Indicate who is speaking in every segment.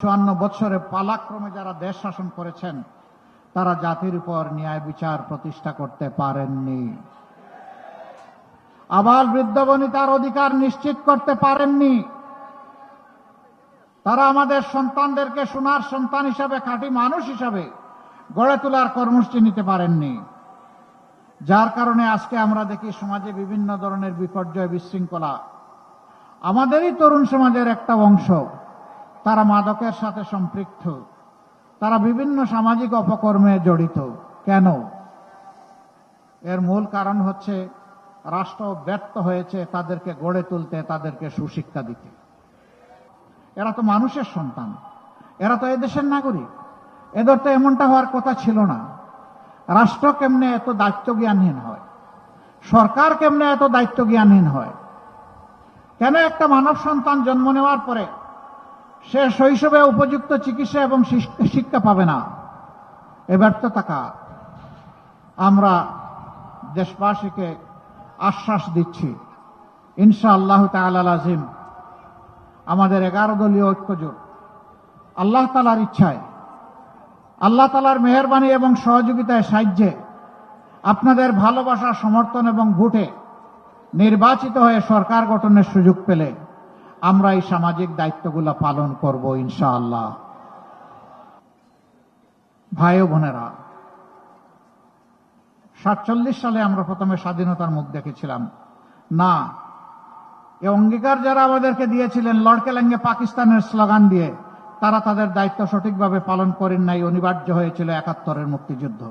Speaker 1: 54 বছরে পালাক্রমে যারা দেশ শাসন করেছেন তারা জাতির উপর ন্যায় বিচার প্রতিষ্ঠা করতে পারেননি। আবাল বৃদ্ধ বনিতার অধিকার নিশ্চিত করতে পারেননি। তারা আমাদের সন্তানদেরকে সোনার সন্তান হিসাবে, খাঁটি মানুষ হিসাবে গড়ে তোলার কর্মসূচি নিতে পারেননি। যার কারণে আজকে আমরা দেখি সমাজে বিভিন্ন ধরনের বিপর্যয়, বিশৃঙ্খলা। আমাদেরই তরুণ সমাজের একটা অংশ তারা মাদকের সাথে সম্পৃক্ত, তারা বিভিন্ন সামাজিক অপকর্মে জড়িত। কেন? এর মূল কারণ হচ্ছে রাষ্ট্র ব্যর্থ হয়েছে তাদেরকে গড়ে তুলতে, তাদেরকে সুশিক্ষা দিতে। এরা তো মানুষের সন্তান, এরা তো এদেশের নাগরিক, এদের তো এমনটা হওয়ার কথা ছিল না। রাষ্ট্র কেমনে এত দায়িত্ব জ্ঞানহীন হয়? সরকার কেমনে এত দায়িত্ব জ্ঞানহীন হয়? কেন একটা মানব সন্তান জন্ম নেওয়ার পরে সে শৈশবে উপযুক্ত চিকিৎসা এবং শিক্ষা পাবে না? এ ব্যর্থতা কার? আমরা দেশবাসীকে আশ্বাস দিচ্ছি, ইনশাআল্লাহ তাআলা আজিম আমাদের 11 দলীয় ঐক্যজোট আল্লাহ তাআলার ইচ্ছায়, আল্লাহ তাআলার মেহেরবানি এবং সহযোগিতায়, সাহায্যে, আপনাদের ভালোবাসা, সমর্থন এবং ভোটে নির্বাচিত হয়ে সরকার গঠনের সুযোগ পেলে আমরা এই সামাজিক দায়িত্বগুলো পালন করব ইনশাআল্লাহ। ভাই ও বোনেরা, 47 সালে আমরা প্রথমে স্বাধীনতার মুখ দেখেছিলাম না। এই অঙ্গীকার যারা আমাদেরকে দিয়েছিলেন লড়কে লেঙ্গে পাকিস্তানের স্লোগান দিয়ে, তারা তাদের দায়িত্ব সঠিকভাবে পালন করেন নাই। অনিবার্য হয়েছিল 71-এর মুক্তিযুদ্ধ।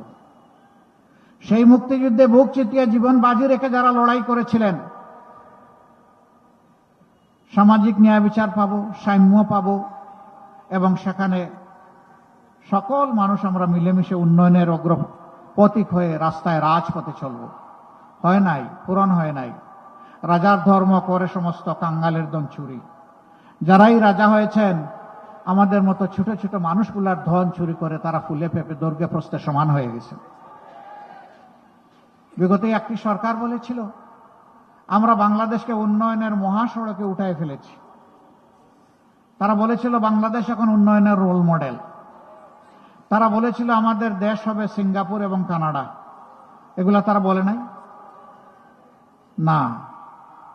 Speaker 1: সেই মুক্তিযুদ্ধে বুক চিতিয়ে জীবন বাজি রেখে যারা লড়াই করেছিলেন, সামাজিক ন্যায় বিচার পাবো, সাম্য পাবো এবং সেখানে সকল মানুষ আমরা মিলেমিশে উন্নয়নের অগ্রপথিক হয়ে রাস্তায় রাজপথে চলব। হয় নাই, পূরণ হয় নাই। রাজার ধর্ম করে সমস্ত কাঙ্গালের দম চুরি। যারাই রাজা হয়েছেন আমাদের মতো ছোট ছোট মানুষগুলার ধন চুরি করে তারা ফুলে ফেপে দৈর্ঘ্যে প্রস্থে সমান হয়ে গেছে। বিগত একটি সরকার বলেছিল আমরা বাংলাদেশকে উন্নয়নের মহাসড়কে উঠায় ফেলেছি। তারা বলেছিল বাংলাদেশ এখন উন্নয়নের রোল মডেল। তারা বলেছিল আমাদের দেশ হবে সিঙ্গাপুর এবং কানাডা। এগুলা তারা বলে নাই? না,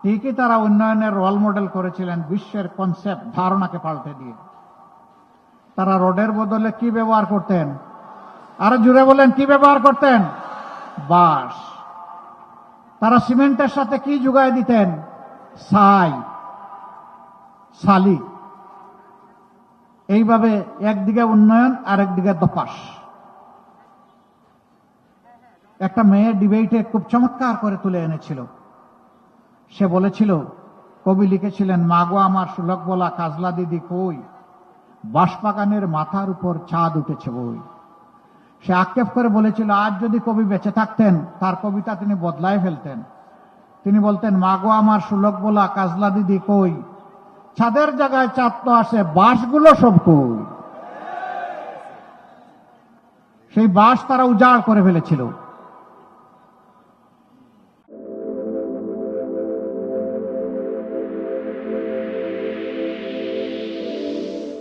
Speaker 1: ঠিকই তারা উন্নয়নের রোল মডেল করেছিলেন বিশ্বের কনসেপ্ট, ধারণাকে পাল্টে দিয়ে। তারা রোডের বদলে কি ব্যবহার করতেন? আরো জুড়ে বলেন, কি ব্যবহার করতেন? বাঁশ। তারা সিমেন্টের সাথে কি যোগায় দিতেন? ছাই, শালি। এইভাবে একদিকে উন্নয়ন আর একদিকে দপাস। একটা মেয়ে ডিবেটে খুব চমৎকার করে তুলে এনেছিল। সে বলেছিল, কবি লিখেছিলেন, মাগো আমার সুলক বলা কাজলা দিদি কই, বাঁশবাগানের মাথার উপর চাঁদ উঠেছে বই। সে আক্ষেপ করে বলেছিল আজ যদি কবি বেঁচে থাকতেন তার কবিতা তিনি বদলায় ফেলতেন। তিনি বলতেন, মাগো আমার সুলক বলা কাজলা দিদি কই, ছাদের জায়গায় চাঁদ তো আসে, বাঁশগুলো সব কই। সেই বাঁশ তারা উজাড় করে ফেলেছিল।